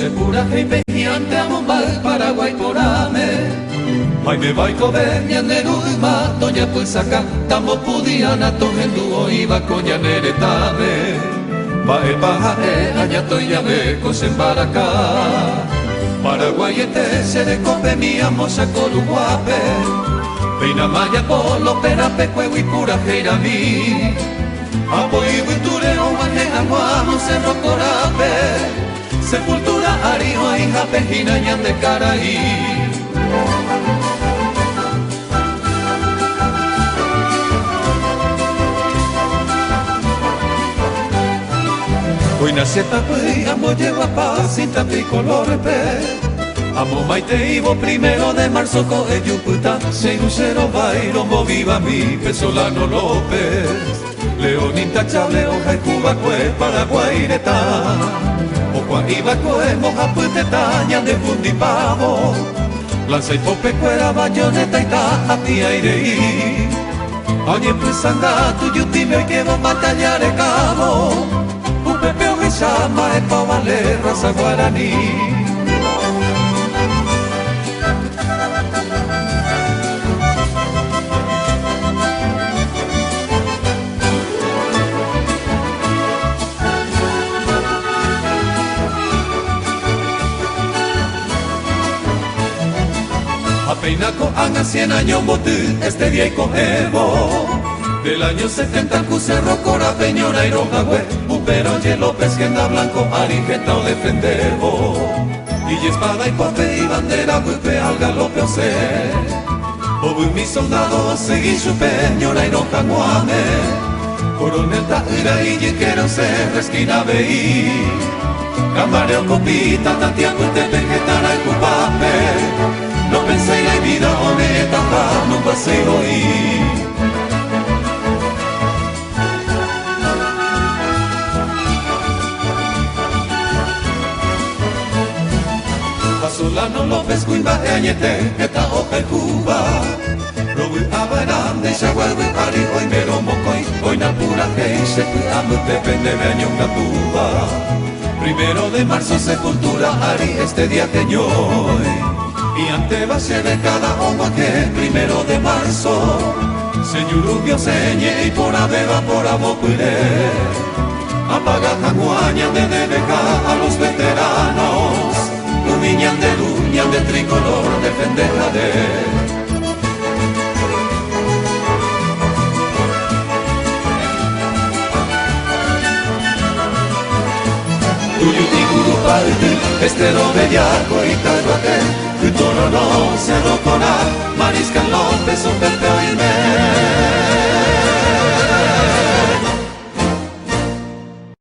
se pura heipehiante amombal Paraguay porame Maime baiko bernian neruma Toña pusaka Tamo pudiana tohenduo iba koña neretame Bae pajae ayato yabe kosembaraka Paraguay ete sere kope mi amosa koruguape Peina maya polo perape cuewi pura heirami Apo ibuture omaje aguamo cerro corape Sepultura ariho y japejina ñande caraí Hoy nace tapui, amo llego a paz sin tricolor pe Amo maite ibo 1 de marzo co eyuputa Seirucero bairombo viva mi Pesolano López León intachable hoja y Cuba cue Paraguay reta Ocuá iba cue moja puteta ñande fundipavo Lanza y pope cuera bayoneta y ta a ti aireí Oye pues anda tu yutime hoy que va a batallar el cabo Un pepeo que llama es pa' valer raza guaraní Peinaco haga 100 años botu, este día y cogebo Del año 70 Cucerro, Cora, Peñora y Rojagüe Upero, López, Genda Blanco, Arijeta o Defenderbo Y espada y pope y bandera, huepe al galope o se Bobu mi soldado, seguí su Peñora y Rojaguame Coronel Taira y Yiquero se resquina veí Camareo, Copita, Tatiaco, Tepequetara y Cupape No pensé la vida honesta, no pasé hoy Solano López Cuimba Eñete, Eta Ope Cuba Robu Abarande, Shaguarwe Ari, Hoy Mero Mocoy, Hoy Napura Hei, Sheku Amute Pendebe Añonga Tuba 1 de marzo Sepultura Ari, este día que yo Y ante va a ser de cada hombre que 1 de marzo Señor Rubio Señe y por abeba por abopure Apaga Taguaña de debeca a los veteranos Luñan de tricolor defenderla de Tuyuti Gurupalti, Estero Bellaco y Taguate Tutoro no, Cerro Cora, Mariscal López, un pepeo y